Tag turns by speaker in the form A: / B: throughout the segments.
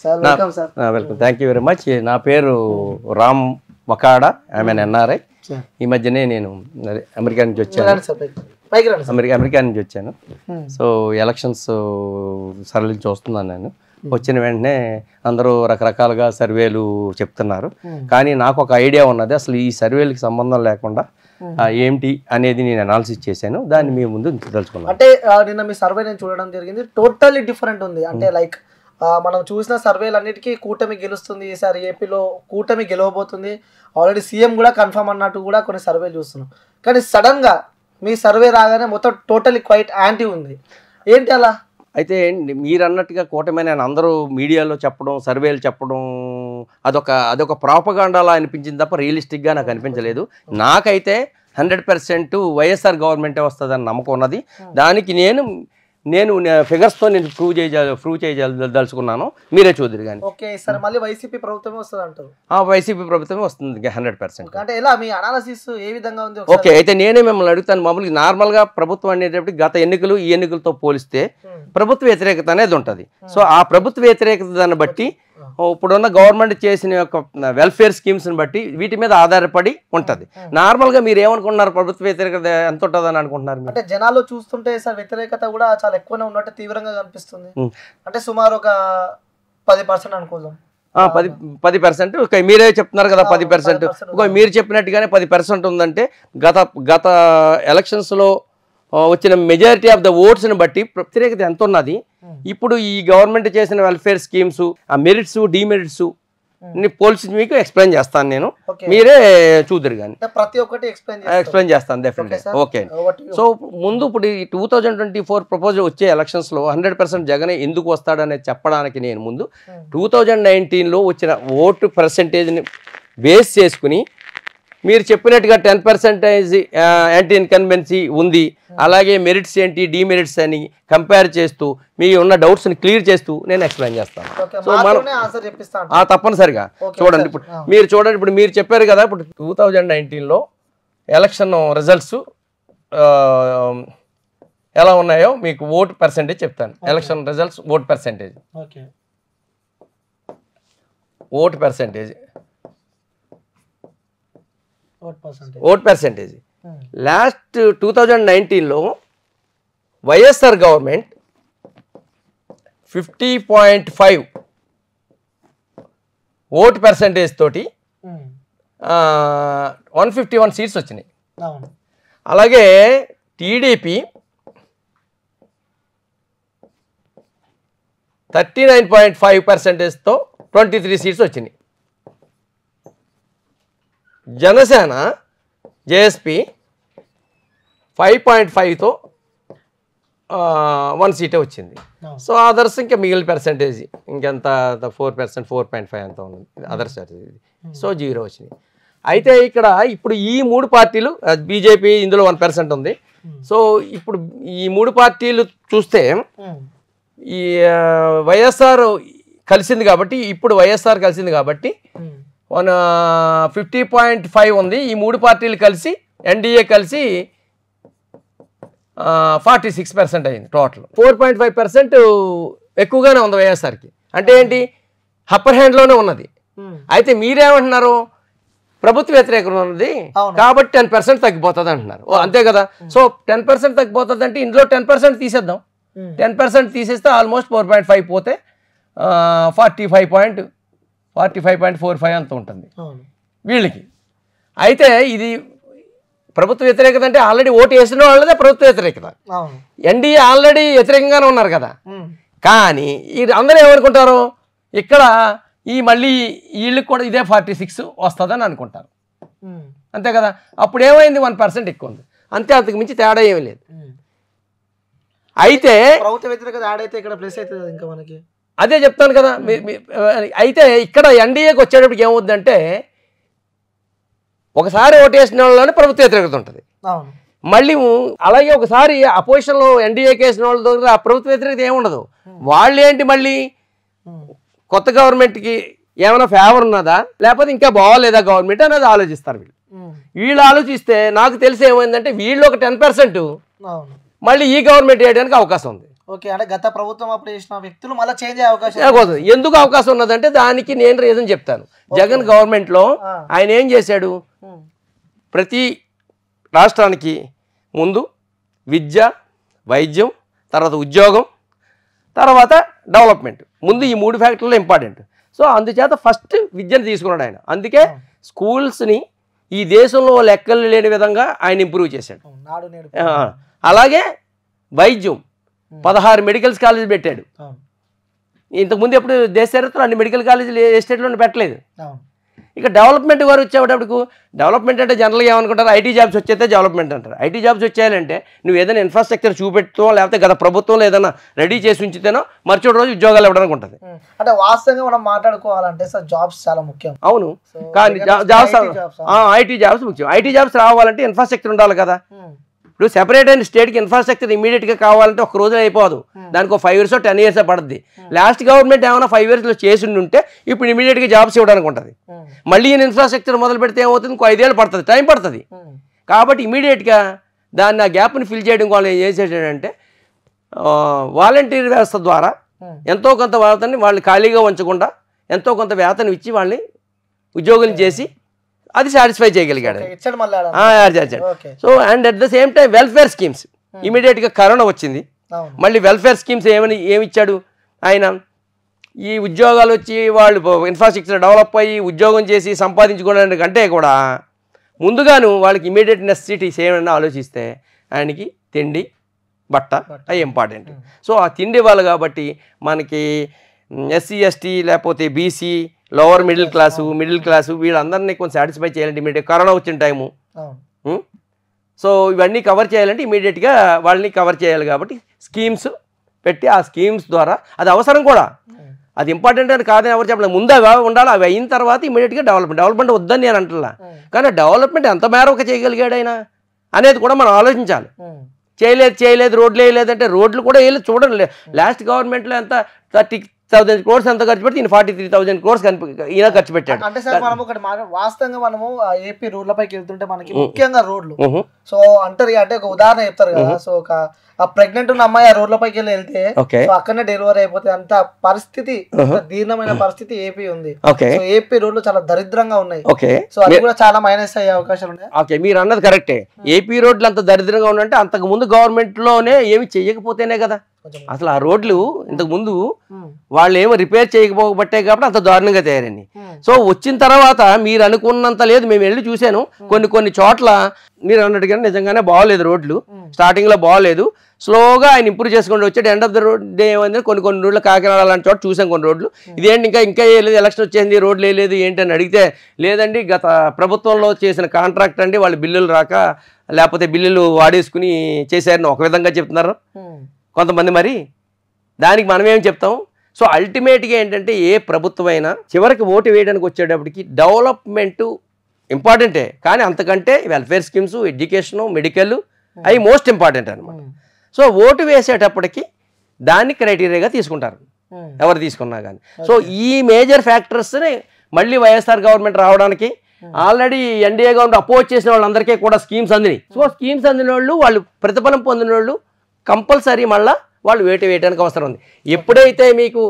A: Welcome, thank you very much. నా పేరు Ram వకాడా, I'm N NRI. ఈ మధ్యనే నేను అమెరికా నుంచి వచ్చాను. అమెరికా నుంచి వచ్చాను. సో ఎలక్షన్స్ సరళి చూస్తున్నాను నేను. వచ్చిన వెంటనే అందరూ రకరకాలుగా సర్వేలు చెప్తున్నారు, కానీ నాకు ఒక ఐడియా ఉన్నది. అసలు ఈ సర్వేలకు సంబంధం లేకుండా ఏంటి అనేది నేను అనాలిసిస్ చేశాను. దాన్ని మీ ముందు తెలుసుకున్నాను.
B: అంటే నిన్న మీ సర్వే నేను చూడడం జరిగింది, టోటల్లీ డిఫరెంట్ ఉంది. అంటే లైక్ మనం చూసిన సర్వేలు అన్నిటికీ కూటమి గెలుస్తుంది, ఈసారి ఏపీలో కూటమి గెలవబోతుంది, ఆల్రెడీ సీఎం కూడా కన్ఫర్మ్ అన్నట్టు కూడా కొన్ని సర్వేలు చూస్తున్నాం. కానీ సడన్గా మీ సర్వే రాగానే మొత్తం టోటల్లీ క్వైట్ యాంటీ ఉంది. ఏంటి అలా?
A: అయితే మీరు అన్నట్టుగా కూటమి అని అందరూ మీడియాలో చెప్పడం, సర్వేలు చెప్పడం అదొక ప్రాపగాండాలా అనిపించింది తప్ప రియలిస్టిక్గా నాకు అనిపించలేదు. నాకైతే 100% వైఎస్ఆర్ గవర్నమెంటే వస్తుందని నమ్మకం ఉన్నది. దానికి నేను ఫిగర్స్తో నేను ప్రూవ్ చేయదలుచుకున్నాను. మీరే చూద్దరు కానీ.
B: ఓకే సార్, మళ్ళీ వైసీపీ ప్రభుత్వమే వస్తుంది అంటారు?
A: వైసీపీ ప్రభుత్వమే వస్తుంది 100%.
B: అంటే ఎలా మీ అనాలిసిస్ ఏ విధంగా ఉంది?
A: ఓకే, అయితే నేనే మిమ్మల్ని అడుగుతాను. మామూలుగా నార్మల్గా ప్రభుత్వం అనేటప్పటికి గత ఎన్నికలు ఈ ఎన్నికలతో పోలిస్తే ప్రభుత్వ వ్యతిరేకత అనేది ఉంటుంది. సో ఆ ప్రభుత్వ వ్యతిరేకత దాన్ని బట్టి ఇప్పుడున్న గవర్నమెంట్ చేసిన యొక్క వెల్ఫేర్ స్కీమ్స్ని బట్టి వీటి మీద ఆధారపడి ఉంటుంది. నార్మల్గా మీరు ఏమనుకుంటున్నారు, ప్రభుత్వ వ్యతిరేకత ఎంత ఉంటుందని అనుకుంటున్నారు?
B: అంటే జనాల్లో చూస్తుంటే సార్ వ్యతిరేకత కూడా చాలా ఎక్కువనే ఉన్నట్టు తీవ్రంగా కనిపిస్తుంది. అంటే సుమారు ఒక 10% అనుకుందాం.
A: 10%. మీరే చెప్తున్నారు కదా 10%. మీరు చెప్పినట్టుగానే 10% ఉందంటే గత ఎలక్షన్స్లో వచ్చిన మెజారిటీ ఆఫ్ ద ఓట్స్ని బట్టి వ్యతిరేకత ఎంత ఉన్నది. ఇప్పుడు ఈ గవర్నమెంట్ చేసిన వెల్ఫేర్ స్కీమ్స్, ఆ మెరిట్స్ డిమెరిట్స్ పోల్చి మీకు ఎక్స్ప్లెయిన్ చేస్తాను నేను. మీరే చూద్దరు కానీ.
B: ప్రతి ఒక్కటి
A: ఎక్స్ప్లెయిన్ చేస్తాను డెఫినెట్గా. ఓకే, సో ముందు ఇప్పుడు ఈ 2024 ప్రపోజల్ వచ్చే ఎలక్షన్స్లో 100% జగన్ ఎందుకు వస్తాడనేది చెప్పడానికి నేను ముందు 2019లో వచ్చిన ఓటు పర్సెంటేజ్ని బేస్ చేసుకుని మీరు చెప్పినట్టుగా 10% యాంటీ ఇన్కన్వెన్సీ ఉంది, అలాగే మెరిట్స్ ఏంటి డిమెరిట్స్ అని కంపేర్ చేస్తూ మీ ఉన్న డౌట్స్ని క్లియర్ చేస్తూ నేను ఎక్స్ప్లెయిన్ చేస్తాను. సో మనం తప్పనిసరిగా చూడండి. ఇప్పుడు మీరు చెప్పారు కదా, ఇప్పుడు 2019లో ఎలక్షన్ రిజల్ట్స్ ఎలా ఉన్నాయో మీకు ఓటు పర్సెంటేజ్ చెప్తాను. Election results vote percentage vote percentage last 2019లో వైఎస్ఆర్ గవర్నమెంట్ 50.5 ఓట్ పర్సెంటేజ్ తోటి 151 సీట్స్ వచ్చినాయి. అలాగే టీడీపీ 39.5%తో 23 సీట్స్ వచ్చినాయి. జనసేన జేఎస్పీ 5.5తో 1 సీటే వచ్చింది. సో అదర్స్ ఇంకా మిగిలిన పర్సెంటేజ్ ఇంకెంత 4%, 4.5 అంత ఉంది అదర్స్. సో 0 వచ్చినాయి. అయితే ఇక్కడ ఇప్పుడు ఈ 3 పార్టీలు, బీజేపీ ఇందులో 1% ఉంది. సో ఇప్పుడు ఈ 3 పార్టీలు చూస్తే ఈ వైఎస్ఆర్ కలిసింది కాబట్టి, ఇప్పుడు వైఎస్ఆర్ కలిసింది కాబట్టి 50.5 ఉంది. ఈ 3 పార్టీలు కలిసి ఎన్డీఏ కలిసి 46% అయింది. టోటల్ 4.5% ఎక్కువగానే ఉంది వైఎస్ఆర్కి. అంటే ఏంటి, అప్పర్ హ్యాండ్లోనే ఉన్నది. అయితే మీరేమంటున్నారు, ప్రభుత్వ వ్యతిరేకం ఉన్నది కాబట్టి 10% తగ్గిపోతుంది అంటున్నారు. అంతే కదా. సో 10% తగ్గిపోతుంది అంటే ఇందులో 10% తీసేద్దాం. 10% తీసేస్తే ఆల్మోస్ట్ 4.5 పోతే 45.45.45 అంత ఉంటుంది వీళ్ళకి. అయితే ఇది ప్రభుత్వ వ్యతిరేకత అంటే ఆల్రెడీ ఓటు వేసిన వాళ్ళదే ప్రభుత్వ వ్యతిరేకత. ఎన్డీఏ ఆల్రెడీ వ్యతిరేకంగానే ఉన్నారు కదా. కానీ అందరూ ఏమనుకుంటారు, ఇక్కడ మళ్ళీ వీళ్ళకి కూడా ఇదే 46 వస్తుందని అనుకుంటారు. అంతే కదా. అప్పుడు ఏమైంది, 1% ఎక్కువ ఉంది అంతే, అంతకు మించి తేడా ఏమీ లేదు. అయితే
B: ప్రభుత్వ వ్యతిరేకత యాడ్ అయితే ఇక్కడ ప్లస్ అవుతుంది ఇంకా మనకి.
A: అదే చెప్తాను కదా. అయితే ఇక్కడ ఎన్డీఏకి వచ్చేటప్పటికి ఏమవుతుందంటే, ఒకసారి ఓటేసిన వాళ్ళలోనే ప్రభుత్వ వ్యతిరేకత ఉంటుంది. మళ్ళీ అలాగే ఒకసారి అపోజిషన్లో ఎన్డీఏకి వేసిన వాళ్ళ దగ్గర ఆ ప్రభుత్వ వ్యతిరేకత ఏముండదు. వాళ్ళు ఏంటి, మళ్ళీ కొత్త గవర్నమెంట్కి ఏమైనా ఫేవర్ ఉన్నదా లేకపోతే ఇంకా బాగోలేదా గవర్నమెంట్ అనేది ఆలోచిస్తారు వీళ్ళు. వీళ్ళు ఆలోచిస్తే నాకు తెలిసి ఏమైందంటే, వీళ్ళు ఒక 10% మళ్ళీ ఈ గవర్నమెంట్ వేయడానికి అవకాశం ఉంది.
B: ఓకే, అంటే గత ప్రభుత్వం అప్పుడు చేసిన వ్యక్తులు మళ్ళీ చేంజ్ అయ్యే అవకాశం
A: ఎందుకు అవకాశం ఉన్నదంటే దానికి నేను రీజన్ చెప్తాను. జగన్ గవర్నమెంట్లో ఆయన ఏం చేశాడు, ప్రతి రాష్ట్రానికి ముందు విద్య, వైద్యం, తర్వాత ఉద్యోగం, తర్వాత డెవలప్మెంట్, ముందు ఈ 3 ఫ్యాక్టర్లు ఇంపార్టెంట్. సో అందుచేత ఫస్ట్ విద్యను తీసుకున్నాడు ఆయన. అందుకే స్కూల్స్ని ఈ దేశంలో లెక్కలు లేని విధంగా ఆయన ఇంప్రూవ్ చేశాడు. అలాగే వైద్యం 16 మెడికల్ కాలేజీలు పెట్టాడు. ఇంతకుముందు ఎప్పుడు దేశ చరిత్రలో అన్ని మెడికల్ కాలేజీలు ఏ స్టేట్లో పెట్టలేదు. ఇక డెవలప్మెంట్ వారు వచ్చేటప్పుడు, డెవలప్మెంట్ అంటే జనరల్గా ఏమనుకుంటారు, ఐటీ జాబ్స్ వచ్చేస్తే డెవలప్మెంట్ అంటారు. ఐటీ జాబ్స్ వచ్చేయాలంటే నువ్వు ఏదైనా ఇన్ఫ్రాస్ట్రక్చర్ చూపెట్టుతో లేకపోతే గత ప్రభుత్వంలో ఏదైనా రెడీ చేసి ఉంచితేనో మర్చిపోయిన రోజు ఉద్యోగాలు ఇవ్వడానికి ఉంటుంది.
B: అంటే వాస్తవంగా మనం మాట్లాడుకోవాలంటే సార్ జాబ్స్ చాలా ముఖ్యం.
A: అవును, కానీ జాబ్స్ ఐటీ జాబ్స్ ముఖ్యం. ఐటీ జాబ్స్ రావాలంటే ఇన్ఫ్రాస్ట్రక్చర్ ఉండాలి కదా. ఇప్పుడు సెపరేట్ అయిన స్టేట్కి ఇన్ఫ్రాస్ట్రక్చర్ ఇమీడియట్గా కావాలంటే ఒక రోజులో అయిపోదు, దానికి ఒక 5 years 10 years పడుతుంది. లాస్ట్ గవర్నమెంట్ ఏమైనా 5 yearsలో చేసి ఉంటే ఇప్పుడు ఇమీడియట్గా జాబ్స్ ఇవ్వడానికి ఉంటుంది. మళ్ళీ ఇన్ఫ్రాస్ట్రక్చర్ మొదలు పెడితే ఏమవుతుంది, ఇంకో 5 years పడుతుంది, టైం పడుతుంది. కాబట్టి ఇమీడియట్గా దాన్ని ఆ గ్యాప్ని ఫిల్ చేయడం వాళ్ళు ఏం చేసేటంటే వాలంటీర్ వ్యవస్థ ద్వారా ఎంతో కొంత వేతనాన్ని వాళ్ళు ఖాళీగా ఉంచకుండా ఎంతో కొంత వేతనం ఇచ్చి వాళ్ళని ఉద్యోగులు చేసి అది సాటిస్ఫై చేయగలిగాడు. So and at the same time welfare schemes, ఇమీడియట్గా కరోనా వచ్చింది, మళ్ళీ వెల్ఫేర్ స్కీమ్స్ ఏమిచ్చాడు ఆయన, ఈ ఉద్యోగాలు వచ్చి వాళ్ళు ఇన్ఫ్రాస్ట్రక్చర్ డెవలప్ అయ్యి ఉద్యోగం చేసి సంపాదించుకోవడానికి కంటే కూడా ముందుగాను వాళ్ళకి ఇమీడియట్ నెసెసిటీస్ ఏమైనా ఆలోచిస్తే ఆయనకి తిండి, బట్ట అవి ఇంపార్టెంట్. సో ఆ తిండి ఇవ్వాలి కాబట్టి మనకి SC ST లేకపోతే BC లోవర్ మిడిల్ క్లాసు వీళ్ళందరినీ కొంచెం సాటిస్ఫై చేయాలంటే ఇమీడియట్ కరోనా వచ్చిన టైము. సో ఇవన్నీ కవర్ చేయాలంటే ఇమీడియట్గా వాళ్ళని కవర్ చేయాలి కాబట్టి స్కీమ్స్ పెట్టి ఆ స్కీమ్స్ ద్వారా అది అవసరం కూడా, అది ఇంపార్టెంట్ అని కాదని ఎవరు చెప్పలేదు. ముందు అవి ఉండాలి, అవి అయిన తర్వాత ఇమీడియట్గా డెవలప్మెంట్ వద్దని నేను అంటున్నా. కానీ డెవలప్మెంట్ ఎంత మేరకు చేయగలిగాడు ఆయన అనేది కూడా మనం ఆలోచించాలి. చేయలేదు రోడ్లు వేయలేదంటే రోడ్లు కూడా వేయలేదు. చూడండి లాస్ట్ గవర్నమెంట్లో ఎంత 30,000 crores ఎంత ఖర్చు పెడితే 43,000 crores ఈయన ఖర్చు పెట్టాడు.
B: అంటే సార్ మనం ఒకటి వాస్తవంగా మనము ఏపీ రోడ్లపైకి వెళ్తుంటే మనకి ముఖ్యంగా రోడ్లు, సో అంటారు అంటే ఒక ఉదాహరణ చెప్తారు కదా, సో ఒక ప్రెగ్నెంట్ ఉన్న అమ్మాయి ఆ రోడ్లపైకి వెళ్తే అక్కడనే డెలివరీ అయిపోతే అంత పరిస్థితి, దీర్ఘమైన పరిస్థితి ఏపీ ఉంది. సో ఏపీ రోడ్లు చాలా దరిద్రంగా ఉన్నాయి. సో అది కూడా చాలా మైనస్ అయ్యే అవకాశాలు ఉన్నాయి.
A: ఓకే, మీరు అన్నది కరెక్టే. ఏపీ రోడ్లు అంత దరిద్రంగా ఉన్నాయంటే అంతకు ముందు గవర్నమెంట్ లోనే ఏమి చెయ్యకపోతేనే కదా. అసలు ఆ రోడ్లు ఇంతకు ముందు వాళ్ళు ఏమో రిపేర్ చేయకపోబట్టే కాబట్టి అంత దారుణంగా తయారండి. సో వచ్చిన తర్వాత మీరు అనుకున్నంత లేదు, మేము వెళ్ళి చూశాను కొన్ని చోట్ల మీరు అన్నట్టుగా నిజంగానే బాగోలేదు రోడ్లు, స్టార్టింగ్ లో బాగోలేదు, స్లోగా ఆయన ఇంప్రూవ్ చేసుకుంటూ వచ్చాడు. ఎండ్ ఆఫ్ ద రోడ్ ఏమైంది కొన్ని రోడ్లు కాకినాడ లాంటి చోట చూసాం కొన్ని రోడ్లు. ఇదేంటి ఇంకా వేయలేదు, ఎలక్షన్ వచ్చేసింది రోడ్లు వేయలేదు ఏంటి అని అడిగితే లేదండి గత ప్రభుత్వంలో చేసిన కాంట్రాక్ట్ అండి, వాళ్ళు బిల్లులు రాక లేకపోతే బిల్లులు వాడేసుకుని చేశారని ఒక విధంగా చెప్తున్నారు కొంతమంది. మరి దానికి మనం ఏం చెప్తాం? సో అల్టిమేట్గా ఏంటంటే ఏ ప్రభుత్వమైనా చివరికి ఓటు వేయడానికి వచ్చేటప్పటికి డెవలప్మెంటు ఇంపార్టెంటే, కానీ అంతకంటే వెల్ఫేర్ స్కీమ్స్, ఎడ్యుకేషను, మెడికల్ అవి మోస్ట్ ఇంపార్టెంట్ అనమాట. సో ఓటు వేసేటప్పటికి దాన్ని క్రైటీరియాగా తీసుకుంటారు ఎవరు తీసుకున్నా కానీ. సో ఈ మేజర్ ఫ్యాక్టర్స్ని మళ్ళీ వైఎస్ఆర్ గవర్నమెంట్ రావడానికి ఆల్రెడీ ఎన్డీఏ గవర్నమెంట్ అపోజ్ చేసిన వాళ్ళందరికీ కూడా స్కీమ్స్ అందినాయి. సో స్కీమ్స్ అందిన వాళ్ళు ప్రతిఫలం పొందిన వాళ్ళు కంపల్సరీ మళ్ళీ వాళ్ళు వేయడానికి అవసరం ఉంది. ఎప్పుడైతే మీకు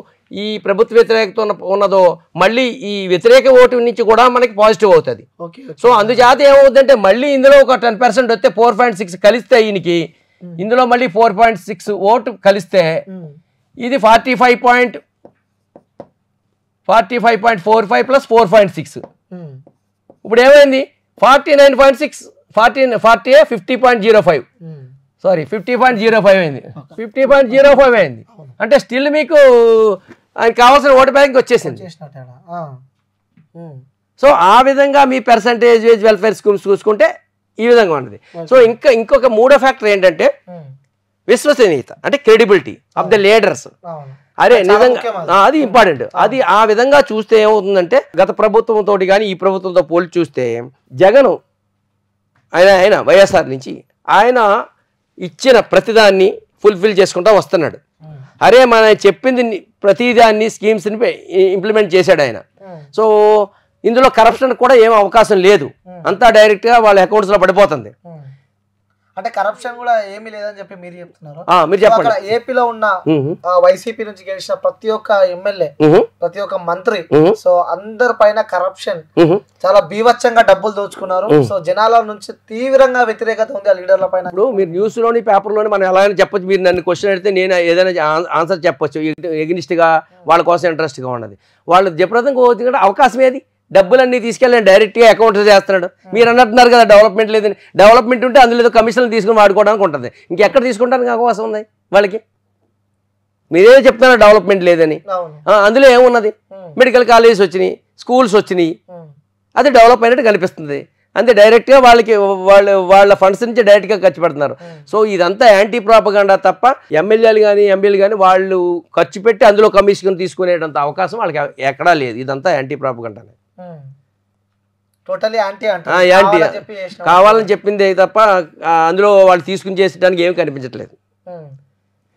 A: ఈ ప్రభుత్వ వ్యతిరేకత ఉన్నదో మళ్ళీ ఈ వ్యతిరేక ఓటు నుంచి కూడా మనకి పాజిటివ్ అవుతుంది. సో అందుచేత ఏమవుతుందంటే మళ్ళీ ఇందులో ఒక 10% వస్తే 4.6 కలిస్తే ఈయనకి, ఇందులో మళ్ళీ 4.6 ఓటు కలిస్తే ఇది 45.45 ప్లస్ 4.6 ఇప్పుడు ఏమైంది 49.6 50.05 సారీ 50.05 అయింది. 50.05 అయింది అంటే స్టిల్ మీకు ఆయన కావాల్సిన ఓటు బ్యాంక్ వచ్చేసింది. సో ఆ విధంగా మీ పర్సంటేజ్ వెల్ఫేర్ స్కీమ్స్ చూసుకుంటే ఈ విధంగా ఉంటుంది. సో ఇంకొక మూడో ఫ్యాక్టర్ ఏంటంటే విశ్వసనీయత, అంటే క్రెడిబిలిటీ ఆఫ్ ద లీడర్స్. అరే నిజంగా అది ఇంపార్టెంట్. అది ఆ విధంగా చూస్తే ఏమవుతుందంటే గత ప్రభుత్వంతో కానీ ఈ ప్రభుత్వంతో పోల్చి చూస్తే జగన్ ఆయన వైఎస్ఆర్ నుంచి ఆయన ఇచ్చిన ప్రతిదాన్ని ఫుల్ఫిల్ చేసుకుంటూ వస్తున్నాడు. అరే మన చెప్పింది ప్రతిదాన్ని స్కీమ్స్ని ఇంప్లిమెంట్ చేశాడు ఆయన. సో ఇందులో కరప్షన్ కూడా ఏం అవకాశం లేదు, అంతా డైరెక్ట్గా వాళ్ళ అకౌంట్స్లో పడిపోతుంది.
B: అంటే కరప్షన్ కూడా ఏమీ లేదని చెప్పి మీరు చెప్తున్నారు.
A: మీరు చెప్పండి.
B: ఏపీలో ఉన్న వైసీపీ నుంచి గెలిచిన ప్రతి ఒక్క ఎమ్మెల్యే, ప్రతి ఒక్క మంత్రి, సో అందరి పైన కరప్షన్, చాలా బీభత్సంగా డబ్బులు దోచుకున్నారు. సో జనాల నుంచి తీవ్రంగా వ్యతిరేకత ఉంది ఆ లీడర్ల పైన.
A: ఇప్పుడు మీరు న్యూస్ లోని పేపర్ లోని మనం ఎలా చెప్పొచ్చు. మీరు నన్ను క్వశ్చన్ అడిగితే నేను ఏదైనా ఆన్సర్ చెప్పొచ్చు. ఎగ్నిస్ట్ గా వాళ్ళ కోసం ఇంట్రెస్ట్ గా ఉన్నది. వాళ్ళు జబర్దస్తంగా అవకాశం ఏది, డబ్బులన్నీ తీసుకెళ్ళి డైరెక్ట్గా అకౌంట్ చేస్తున్నాడు. మీరు అన్నట్టున్నారు కదా డెవలప్మెంట్ లేదని. డెవలప్మెంట్ ఉంటే అందులో కమిషన్లు తీసుకుని వాడుకోవడానికి ఉంటుంది. ఇంకెక్కడ తీసుకుంటానికి అవకాశం ఉంది వాళ్ళకి? మీరే చెప్తున్నారు డెవలప్మెంట్ లేదని. అందులో ఏమున్నది? మెడికల్ కాలేజెస్ వచ్చినాయి, స్కూల్స్ వచ్చినాయి, అది డెవలప్ అయినట్టు కనిపిస్తుంది. అంతే, డైరెక్ట్గా వాళ్ళకి వాళ్ళ ఫండ్స్ నుంచి డైరెక్ట్గా ఖర్చు పెడుతున్నారు. సో ఇదంతా యాంటీ ప్రాపగండా తప్ప ఎమ్మెల్యేలు కానీ ఎంపీలు కానీ వాళ్ళు ఖర్చు పెట్టి అందులో కమిషన్ తీసుకునేటంత అవకాశం వాళ్ళకి ఎక్కడా లేదు. ఇదంతా యాంటీ ప్రాపగండానే, యాంటీ కావాలని చెప్పింది తప్ప అందులో వాళ్ళు తీసుకుని చేసేటానికి ఏమి కనిపించట్లేదు.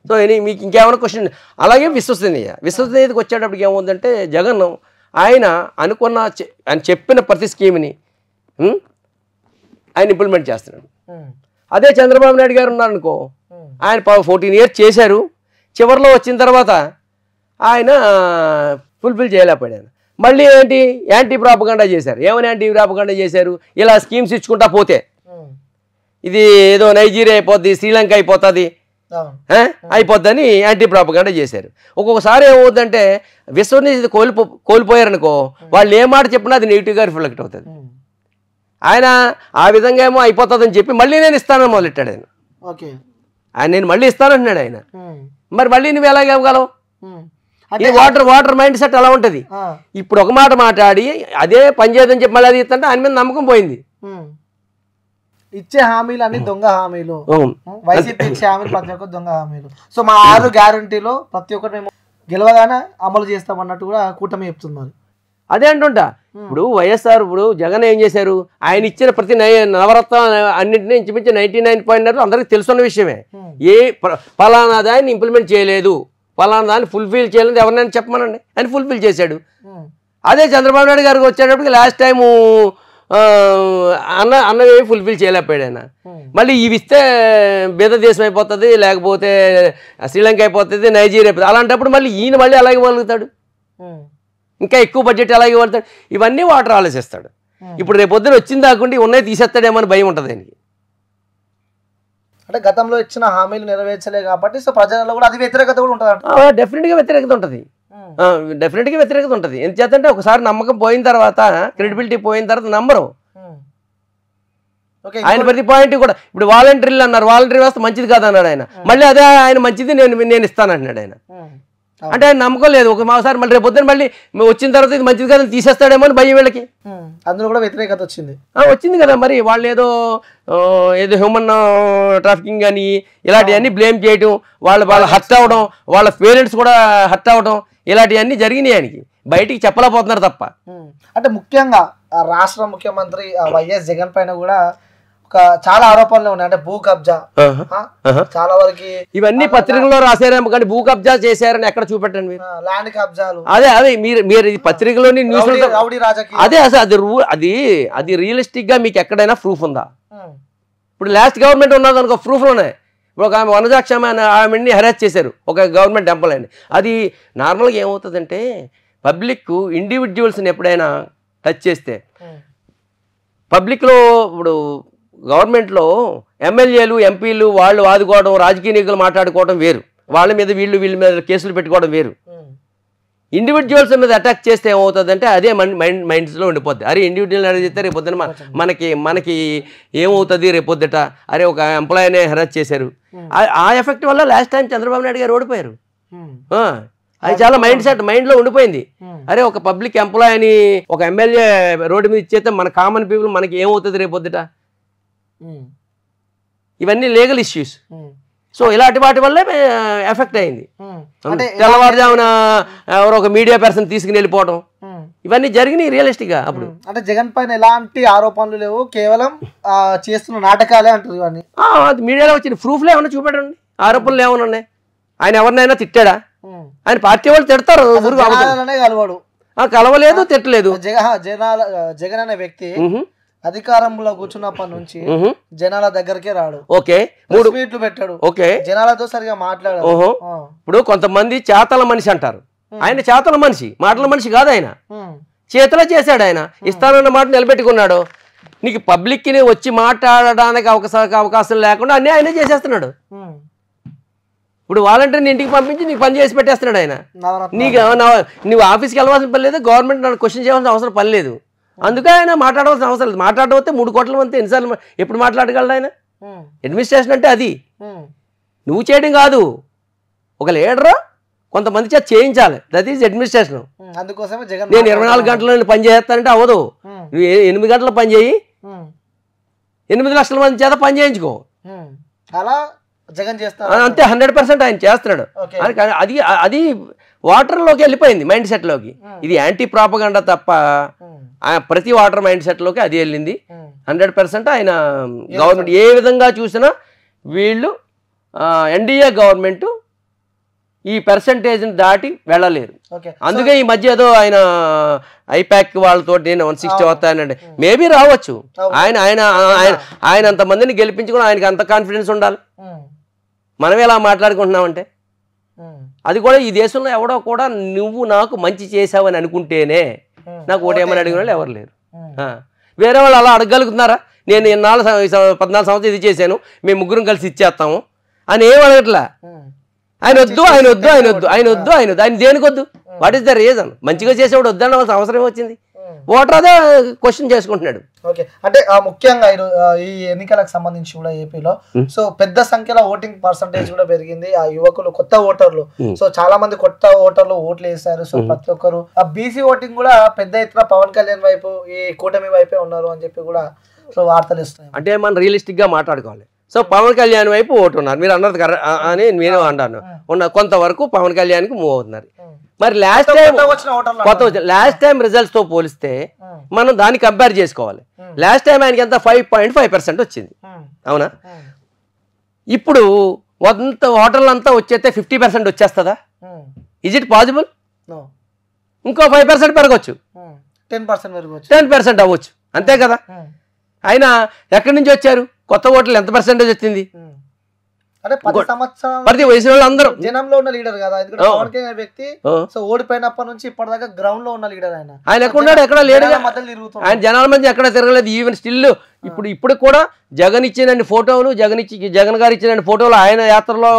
A: సో మీకు ఇంకేమైనా క్వశ్చన్? అలాగే విశ్వసనీయతకు వచ్చేటప్పటికి ఏముందంటే జగన్ ఆయన అనుకున్న ఆయన చెప్పిన ప్రతి స్కీమ్ని ఆయన ఇంప్లిమెంట్ చేస్తున్నాడు. అదే చంద్రబాబు నాయుడు గారు ఉన్నారనుకో, ఆయన 14 years చేశారు. చివరిలో వచ్చిన తర్వాత ఆయన ఫుల్ఫిల్ చేయలేకపోయాడు. మళ్ళీ ఏంటి, యాంటీ ప్రాపగండా చేశారు. ఏమని యాంటీ ప్రాపగండా చేశారు? ఇలా స్కీమ్స్ ఇచ్చుకుంటా పోతే ఇది ఏదో నైజీరియా అయిపోద్ది, శ్రీలంక అయిపోతుంది, అయిపోద్దని యాంటీ ప్రాపగండా చేశారు. ఒక్కొక్కసారి ఏమవుతుందంటే విశ్వసనీయత కోల్పోయారనుకో, వాళ్ళు ఏ మాట చెప్పినా అది నెగిటివ్గా రిఫ్లెక్ట్ అవుతుంది. ఆయన ఆ విధంగా ఏమో అయిపోతుందని చెప్పి మళ్ళీ నేను ఇస్తానని మొదలెట్టాడు ఆయన. నేను మళ్ళీ ఇస్తానంటున్నాడు ఆయన. మరి మళ్ళీ నువ్వు ఎలాగ ఇవ్వగలవు? ఈ వాటర్ మైండ్ సెట్ అలా ఉంటుంది. ఇప్పుడు ఒక మాట మాట్లాడి అదే పని చేయదని చెప్పి మళ్ళీ అది ఇస్తుంటే ఆయన మీద నమ్మకం పోయింది.
B: ఇచ్చే హామీలు అన్ని దొంగ హామీలు, వైసీపీ ఇచ్చే హామీలు ప్రతి ఒక్కరు దొంగ హామీలు. సో మా 6 గ్యారంటీలో ప్రతి ఒక్కటి మేము గెలవగానే అమలు చేస్తామన్నట్టు కూడా కూటమి చెప్తున్నారు.
A: అదే అంటుంటా. ఇప్పుడు వైఎస్ఆర్ ఇప్పుడు జగన్ ఏం చేశారు? ఆయన ఇచ్చిన ప్రతి నవరత్న అన్నింటినీ ఇంచుమించు 99.9 అందరికీ తెలుసున్న విషయమే. ఏ ఫలానా దాన్ని ఇంప్లిమెంట్ చేయలేదు, ఫలానా దాన్ని ఫుల్ఫిల్ చేయలేదు ఎవరినైనా చెప్పమనండి, ఆయన ఫుల్ఫిల్ చేశాడు. అదే చంద్రబాబు నాయుడు గారికి వచ్చేటప్పటికి లాస్ట్ టైము అన్నవి ఫుల్ఫిల్ చేయలేకపోయాడు ఆయన. మళ్ళీ ఇవి ఇస్తే బీద దేశం అయిపోతుంది, లేకపోతే శ్రీలంక అయిపోతుంది, నైజీరియా అయిపోతుంది. అలాంటప్పుడు మళ్ళీ ఈయన మళ్ళీ అలాగే ఇవ్వగలుగుతాడు, ఇంకా ఎక్కువ బడ్జెట్ అలాగే ఇవ్వగలుగుతాడు. ఇవన్నీ వాటర్ ఆలోచిస్తాడు. ఇప్పుడు రేపు పొద్దున వచ్చింది కాకుండా ఉన్నాయి తీసేస్తాడేమో అని భయం ఉంటుంది ఆయనకి.
B: అంటే గతంలో ఇచ్చిన హామీలు నెరవేర్చలే కాబట్టి సో ప్రజలలో కూడా అది వ్యతిరేకత కూడా ఉంటుంది.
A: డెఫినెట్గా వ్యతిరేకత ఉంటుంది, డెఫినెట్గా వ్యతిరేకత ఉంటుంది. ఎందుచేతంటే ఒకసారి నమ్మకం పోయిన తర్వాత, క్రెడిబిలిటీ పోయిన తర్వాత నమ్మరు. ఆయన ప్రతి పాయింట్ కూడా ఇప్పుడు వాలంటీర్లు అన్నారు, వాలంటీర్ వ్యవస్థ మంచిది కాదన్నాడు ఆయన. మళ్ళీ అదే ఆయన మంచిది నేను ఇస్తానంటున్నాడు ఆయన. అంటే ఆయన నమ్మకం లేదు. ఒకసారి మళ్ళీ రేపు పొద్దున మళ్ళీ వచ్చిన తర్వాత ఇది మంచిది కాదని తీసేస్తాడేమో అని భయం వీళ్ళకి.
B: అందులో కూడా వ్యతిరేకత
A: వచ్చింది కదా. మరి వాళ్ళు ఏదో హ్యూమన్ ట్రాఫికింగ్ అని ఇలాంటివన్నీ బ్లేమ్ చేయటం, వాళ్ళు హర్ట్ అవ్వడం, వాళ్ళ పేరెంట్స్ కూడా హర్ట్ అవ్వడం, ఇలాంటివన్నీ జరిగినాయి. ఆయనకి బయటికి చెప్పలేకపోతున్నారు తప్ప.
B: అంటే ముఖ్యంగా రాష్ట్ర ముఖ్యమంత్రి వైఎస్ జగన్ పైన కూడా చాలా ఆరోపణలు ఉన్నాయి. అంటే భూ కబ్జా చాలా వరకు
A: ఇవన్నీ పత్రికల్లో రాశారేమో కానీ భూ కబ్జా చేశారని ఎక్కడ చూపెట్టండి మీరు.
B: ల్యాండ్ కబ్జాలు
A: అదే మీరు పత్రికలోని న్యూస్ అదే అసలు అది రియలిస్టిక్ గా మీకు ఎక్కడైనా ప్రూఫ్ ఉందా? ఇప్పుడు లాస్ట్ గవర్నమెంట్ ఉన్నది అనుకో, ప్రూఫ్లోనే. ఇప్పుడు ఒక ఆమె వనజాక్షమ ఆమెని హెరాస్ చేశారు ఒక గవర్నమెంట్ ఎంప్లాయీని. అది నార్మల్గా ఏమవుతుందంటే పబ్లిక్ ఇండివిజువల్స్ని ఎప్పుడైనా టచ్ చేస్తే పబ్లిక్లో ఇప్పుడు గవర్నమెంట్లో ఎమ్మెల్యేలు ఎంపీలు వాళ్ళు వాదుకోవడం, రాజకీయ నాయకులు మాట్లాడుకోవడం వేరు, వాళ్ళ మీద వీళ్ళ మీద కేసులు పెట్టుకోవడం వేరు. ఇండివిజువల్స్ మీద అటాక్ చేస్తే ఏమవుతుందంటే అదే మైండ్స్లో ఉండిపోద్ది. అరే ఇండివిజువల్ అడిగితే రేపు పొద్దున మనకి ఏమవుతుంది రేపు పొద్దుట, అరే ఒక ఎంప్లాయీనే హెరాస్ చేశారు. ఆ ఎఫెక్ట్ వల్ల లాస్ట్ టైం చంద్రబాబు నాయుడు గారు ఓడిపోయారు. అది చాలా మైండ్లో ఉండిపోయింది. అరే ఒక పబ్లిక్ ఎంప్లాయీని ఒక ఎమ్మెల్యే రోడ్డు మీద ఇచ్చేస్తే మన కామన్ పీపుల్ మనకి ఏమవుతుంది రేపు పొద్దుట. ఇవన్నీ లీగల్ ఇష్యూస్. సో ఇలాంటి వాటి వల్లే ఎఫెక్ట్ అయింది. తెల్లవారుజామున ఎవరో ఒక మీడియా పర్సన్ తీసుకుని వెళ్ళిపోవడం, ఇవన్నీ జరిగినాయి రియలిస్టిక్ గా. అప్పుడు
B: అంటే జగన్ పైన ఎలాంటి ఆరోపణలు లేవు, కేవలం చేస్తున్న నాటకాలే అంటారు. ఇవన్నీ
A: అది మీడియాలో వచ్చిన ప్రూఫ్లు ఏమన్నా చూపెట్టండి. ఆరోపణలు ఏమన్నా ఉన్నాయి? ఆయన ఎవరినైనా తిట్టాడా? ఆయన పార్టీ వాళ్ళు తిడతారు,
B: కలవాడు
A: కలవలేదు, తిట్టలేదు.
B: జగన్ అనే వ్యక్తి అధికారంలో కూర్చున్నప్పటి నుంచి జనాల దగ్గరకే రాడు.
A: ఓకే,
B: 3 మీట్లు పెట్టాడు. ఓకే, జనాలతో సరిగా మాట్లాడాడు.
A: ఇప్పుడు కొంతమంది చేతల మనిషి అంటారు, ఆయన చేతల మనిషి, మాటల మనిషి కాదు. ఆయన చేతలో చేశాడు. ఆయన ఇస్తానన్న మాట నిలబెట్టుకున్నాడు. నీకు పబ్లిక్ ని వచ్చి మాట్లాడడానికి అవకాశం లేకుండా అన్నీ ఆయనే చేసేస్తున్నాడు. ఇప్పుడు వాలంటీర్ని ఇంటికి పంపించి నీకు పని చేసి పెట్టేస్తున్నాడు ఆయన. నీకు నువ్వు ఆఫీస్కి వెళ్ళవలసిన పని లేదు, గవర్నమెంట్ నన్ను క్వశ్చన్ చేయాల్సిన అవసరం పని లేదు. అందుకే ఆయన మాట్లాడవలసిన అవసరం లేదు. మాట్లాడవస్తే 3 కోట్ల మంది ఎన్నిసార్లు ఎప్పుడు మాట్లాడగలడు ఆయన? అడ్మినిస్ట్రేషన్ అంటే అది నువ్వు చేయడం కాదు, ఒక లీడరు కొంతమంది చేత చేయించాలి. That is administration.
B: అందుకోసమే
A: నేను 24 గంటలు పని చేస్తానంటే అవ్వదు. నువ్వు 8 గంటలు పని చేయి, 8 లక్షల మంది చేత పని చేయించుకో.
B: అలా జగన్ చేస్తాడు
A: అంతే. 100% ఆయన చేస్తున్నాడు. అది అది వాటర్లోకి వెళ్ళిపోయింది, మైండ్ సెట్లోకి. ఇది యాంటీ ప్రాపగండా తప్ప ప్రతి వాటర్ మైండ్ సెట్లోకి అది వెళ్ళింది. 100% ఆయన గవర్నమెంట్ ఏ విధంగా చూసినా వీళ్ళు ఎన్డీఏ గవర్నమెంట్ ఈ పర్సంటేజ్ని దాటి వెళ్ళలేరు. అందుకే ఈ మధ్య ఏదో ఆయన ఐపాక్ వాళ్ళతో నేను 160 వస్తానండి, మేబీ రావచ్చు. ఆయన ఆయన ఆయన అంతమందిని గెలిపించుకుని ఆయనకి అంత కాన్ఫిడెన్స్ ఉండాలి. మనం ఎలా మాట్లాడుకుంటున్నామంటే అది కూడా ఈ దేశంలో ఎవడో కూడా నువ్వు నాకు మంచి చేసావని అనుకుంటేనే నాకు ఓటేమని అడిగిన వాళ్ళు ఎవరు లేరు. వేరే వాళ్ళు అలా అడగలుగుతున్నారా? నేను 14 సంవత్సరాలు ఇది చేశాను, మేము ముగ్గురం కలిసి ఇచ్చేస్తాము అని ఏం అడగట్లా. ఆయన వద్దు, ఆయన వద్దు, ఆయన వద్దు, ఆయన వద్దు, ఆయన వద్దు, ఆయన దేనికి వద్దు? What is the reason? మంచిగా చేసేవాడు వద్దన్న అవసరం వచ్చింది. ఓటర్ అదే క్వశ్చన్ చేసుకుంటున్నాడు.
B: ఓకే, అంటే ముఖ్యంగా ఈ ఎన్నికలకు సంబంధించి కూడా ఏపీలో సో పెద్ద సంఖ్యలో ఓటింగ్ పర్సంటేజ్ కూడా పెరిగింది. ఆ యువకులు, కొత్త ఓటర్లు, సో చాలా మంది కొత్త ఓటర్లు ఓట్లు వేశారు. సో ప్రతి ఒక్కరు ఆ బీసీ ఓటింగ్ కూడా పెద్ద ఎత్తున పవన్ కళ్యాణ్ వైపు, ఈ కూటమి వైపే ఉన్నారు అని చెప్పి కూడా సో వార్తలు ఇస్తున్నాయి.
A: అంటే మనం రియలిస్టిక్ గా మాట్లాడుకోవాలి. సో పవన్ కళ్యాణ్ వైపు ఓటు ఉన్నారు, మీరు అన్నది అని నేను అన్నాను. కొంతవరకు పవన్ కళ్యాణ్కి మూవ్ అవుతున్నారు. మరి లాస్ట్ టైం రిజల్ట్స్ తో పోలిస్తే మనం దాన్ని కంపేర్ చేసుకోవాలి. లాస్ట్ టైం ఆయనకి ఎంత 5.5% వచ్చింది, అవునా? ఇప్పుడు ఓటర్లు అంతా వచ్చేస్తే 50% వచ్చేస్తుందా? Is it possible? ఇంకో 5% పెరగచ్చు, 10% అవ్వచ్చు, అంతే కదా? ఆయన ఎక్కడి నుంచి వచ్చారు? కొత్త ఓట్లు ఎంత పర్సెంటేజ్ వచ్చింది? ప్రతి వయసు వాళ్ళు అందరూ
B: జనంలో ఉన్న లీడర్ కదా, ఎందుకంటే పవన్ కళ్యాణ్ వ్యక్తి సో ఓడిపోయినప్పటి నుంచి ఇప్పటిదాకా గ్రౌండ్ లో ఉన్న లీడర్.
A: ఆయన ఎక్కడున్నాడు? ఎక్కడ లేడు. ఆయన జనాల మధ్య ఎక్కడ తిరగలేదు. ఈవెన్ స్టిల్ ఇప్పుడు కూడా జగన్ ఇచ్చిన ఫోటోలు, జగన్ గారు ఇచ్చిన ఫోటోలు ఆయన యాత్రలో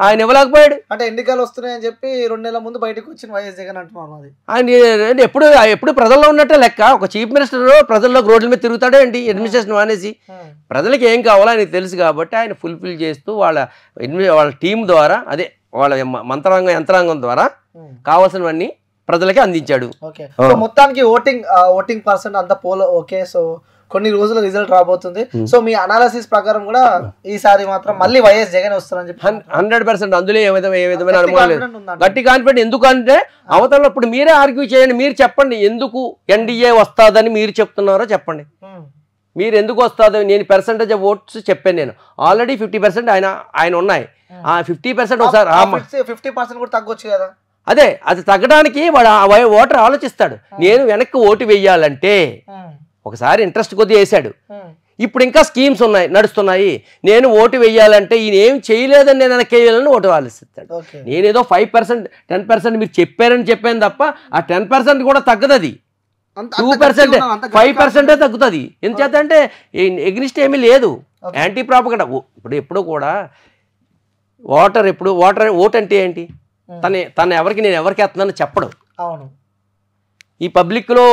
A: ఆయన ఇవ్వలేకపోయాడు.
B: అంటే ఎన్నికలు వస్తున్నాయని చెప్పి 2 నెలల ముందు బయటకు వచ్చిన వైఎస్ జగన్ అంటున్నారు.
A: ఆయన ఎప్పుడు ప్రజల్లో ఉన్నట్టే లెక్క. ఒక చీఫ్ మినిస్టర్ ప్రజల్లో రోడ్ల మీద తిరుగుతాడే ఏంటి? అడ్మినిస్ట్రేషన్ మానేసి ప్రజలకు ఏం కావాలో ఆయనకు తెలుసు కాబట్టి ఆయన ఫుల్ఫిల్ చేస్తూ వాళ్ళ టీం ద్వారా, అదే వాళ్ళ యంత్రాంగం ద్వారా కావాల్సినవన్నీ ప్రజలకి అందించాడు.
B: మొత్తానికి ఓటింగ్ పర్సెంట్ అంతా ఓకే. సో కొన్ని రోజుల రిజల్ట్ రాబోతుంది. సో మీ అనాలిసిస్ ప్రకారం కూడా ఈసారి మాత్రం మళ్ళీ వైఎస్ జగన్ వస్తారని చెప్పి
A: 100% అందులో ఏ విధమైన అనుమానం లేదు, గట్టి కాన్ఫిడెంట్. ఎందుకంటే అవతల ఇప్పుడు మీరే ఆర్గ్యూ చేయండి, మీరు చెప్పండి ఎందుకు ఎన్డీఏ వస్తుందని మీరు చెప్తున్నారో చెప్పండి. మీరు ఎందుకు వస్తుందో నేను పర్సెంటేజ్ ఆఫ్ ఓట్స్ చెప్పాను. నేను ఆల్రెడీ 50% ఆయన ఉన్నాయి. ఆ 50% ఒకసారి
B: 50% కూడా తగ్గొచ్చు కదా.
A: అదే అది తగ్గడానికి వాడు ఓటర్ ఆలోచిస్తాడు. నేను వెనక్కి ఓటు వేయాలంటే ఒకసారి ఇంట్రెస్ట్ కొద్ది వేసాడు, ఇప్పుడు ఇంకా స్కీమ్స్ నడుస్తున్నాయి, నేను ఓటు వేయాలంటే ఈయన ఏం చేయలేదని నేను వెనక్కి వేయాలని ఓటు ఆలోచిస్తాడు. నేనేదో 5% 10% మీరు చెప్పాను తప్ప ఆ 10% కూడా తగ్గదు. అది 2% 5% తగ్గుతుంది. ఎందుచేత అంటే ఎగ్నిస్ట్ ఏమీ లేదు, యాంటీ ప్రాపగండా. ఎప్పుడు కూడా ఓటు అంటే ఏంటి? తన ఎవరికి నేను ఎవరికి వేస్తున్నాను చెప్పడం. ఈ పబ్లిక్లో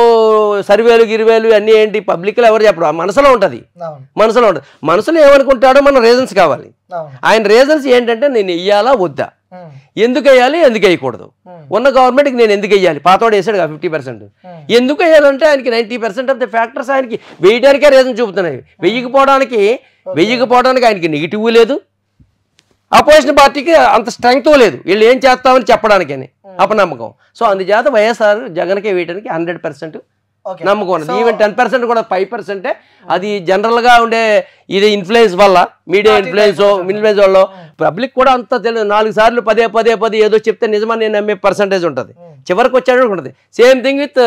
A: సర్వేలు గిరివేలు అన్నీ ఏంటి? పబ్లిక్లో ఎవరు చెప్పడం, మనసులో ఉంటుంది. మనసులో ఏమనుకుంటాడో మన రీజన్స్ కావాలి. ఆయన రీజన్స్ ఏంటంటే నేను వెయ్యాలా వద్దా, ఎందుకు వేయాలి, ఎందుకు వేయకూడదు, ఉన్న గవర్నమెంట్కి నేను ఎందుకు వేయాలి, పాతవాడు వేసాడు 50%, ఎందుకు వేయాలంటే ఆయనకి 90% ఆఫ్ ద ఫ్యాక్టర్స్ ఆయనకి వేయడానికే రీజన్ చూపుతున్నాయి. వెయ్యకపోవడానికి ఆయనకి నెగిటివ్ లేదు, అపోజిషన్ పార్టీకి అంత స్ట్రెంగ్త్ లేదు, వీళ్ళు ఏం చేస్తామని చెప్పడానికని అపనమ్మకం. సో అందుచేత వైఎస్ఆర్ జగన్కే వేయడానికి 100% నమ్మకం ఉన్నది. ఈవెన్ 10% కూడా 5%. అది జనరల్గా ఉండే ఇది ఇన్ఫ్లుయెన్స్ వల్ల, మీడియా ఇన్ఫ్లుయెన్స్ వల్ల పబ్లిక్ కూడా అంత తెలియదు. 4 సార్లు పదే ఏదో చెప్తే నిజమని నేను నమ్మే పర్సంటేజ్ ఉంటుంది. చివరికి వచ్చేటప్పుడు ఉంటుంది. Same thing with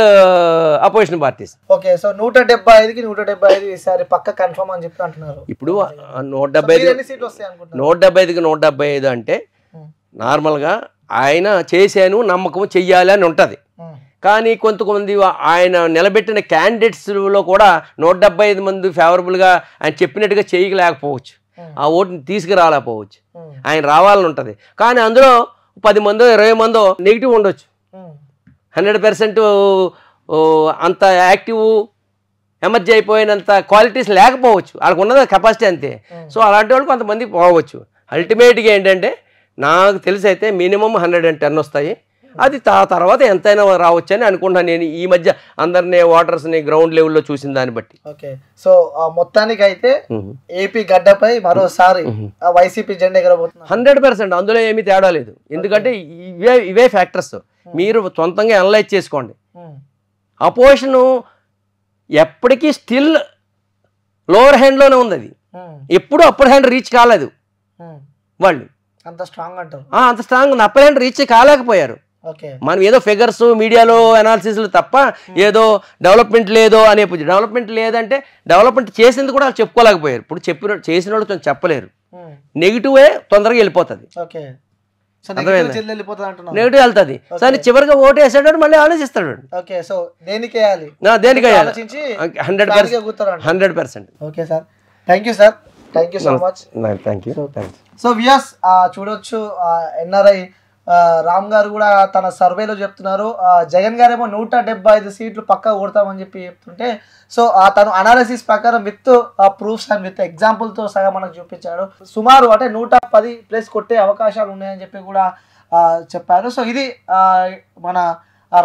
A: opposition parties.
B: Okay, so 175కి 175 ఈసారి పక్క కన్ఫర్మ్ అని చెప్పి అంటున్నారు.
A: ఇప్పుడు 175కి 175 అంటే నార్మల్గా ఆయన చేశాను నమ్మకం చెయ్యాలి అని ఉంటుంది. కానీ కొంతమంది ఆయన నిలబెట్టిన క్యాండిడేట్స్లో కూడా 175 మంది ఫేవరబుల్గా ఆయన చెప్పినట్టుగా చేయలేకపోవచ్చు, ఆ ఓటుని తీసుకురాలేకపోవచ్చు. ఆయన రావాలని ఉంటుంది. కానీ అందులో 10 మందో 20 మందో నెగిటివ్ ఉండొచ్చు. 100% అంత యాక్టివ్ ఎమర్జీ అయిపోయినంత క్వాలిటీస్ లేకపోవచ్చు, వాళ్ళకు ఉన్నది కెపాసిటీ అంతే. సో అలాంటి వాళ్ళు కొంతమంది పోవచ్చు. అల్టిమేట్గా ఏంటంటే నాకు తెలిసి అయితే మినిమం 110 వస్తాయి. అది తర్వాత ఎంతైనా రావచ్చు అని అనుకుంటున్నాను నేను ఈ మధ్య అందరినీ ఓటర్స్ని గ్రౌండ్ లెవెల్లో చూసిన దాన్ని బట్టి.
B: ఓకే, సో మొత్తానికి అయితే ఏపీ గడ్డపై మరోసారి వైసీపీ జెండా ఎగరబోతుంది
A: 100%. అందులో ఏమీ తేడా లేదు. ఎందుకంటే ఇవే ఫ్యాక్టర్స్ మీరు సొంతంగా అనలైజ్ చేసుకోండి. అపోజిషన్ ఎప్పటికీ స్టిల్ లోవర్ హ్యాండ్లోనే ఉంది. అది ఎప్పుడు అప్పర్ హ్యాండ్ రీచ్ కాలేదు. వాళ్ళు
B: అంత స్ట్రాంగ్ అంటారు.
A: అంత స్ట్రాంగ్ ఉంది. అప్పర్ హ్యాండ్ రీచ్ కాలేకపోయారు. మనం ఏదో ఫిగర్స్ మీడియాలో అనాలిసిస్లు తప్ప ఏదో డెవలప్మెంట్ లేదో అనే డెవలప్మెంట్ లేదంటే డెవలప్మెంట్ చేసింది కూడా వాళ్ళు చెప్పుకోలేకపోయారు. ఇప్పుడు చేసిన వాళ్ళు కొంచెం చెప్పలేరు. నెగిటివే తొందరగా వెళ్ళిపోతుంది. నెగిటివ్ వెళ్తుంది. సరే చివరిగా ఓటు వేసాడు మళ్ళీ ఆలోచిస్తాడు. 100%.
B: Okay sir, thank you sir, thank you so much.
A: Thank you.
B: So viewers చూడొచ్చు, ఎన్ఆర్ఐ రామ్ గారు కూడా తన సర్వేలో చెప్తున్నారు జగన్ గారేమో 175 సీట్లు పక్కా కొడతామని చెప్పి చెప్తుంటే, సో తను అనాలిసిస్ ప్రకారం విత్ ప్రూఫ్స్ అండ్ విత్ ఎగ్జాంపుల్తో సగా మనకు చూపించాడు. సుమారు అంటే 110+ కొట్టే అవకాశాలు ఉన్నాయని చెప్పి కూడా చెప్పారు. సో ఇది మన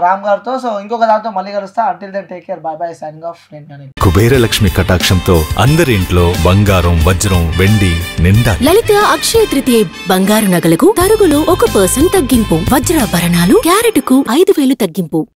B: రామ్ గారితో. సో ఇంకొక దాంతో మళ్ళీ కలుస్తా. Until then take care, bye bye, signing off.
C: Kubera Lakshmi కటాక్షంతో అందరి ఇంట్లో బంగారం వజ్రం వెండి నిండా.
D: లలిత అక్షయ తృతీయ బంగారు నగలకు తరుగులో 1% తగ్గింపు. వజ్రాభరణాలు క్యారెట్కు 5,000 తగ్గింపు.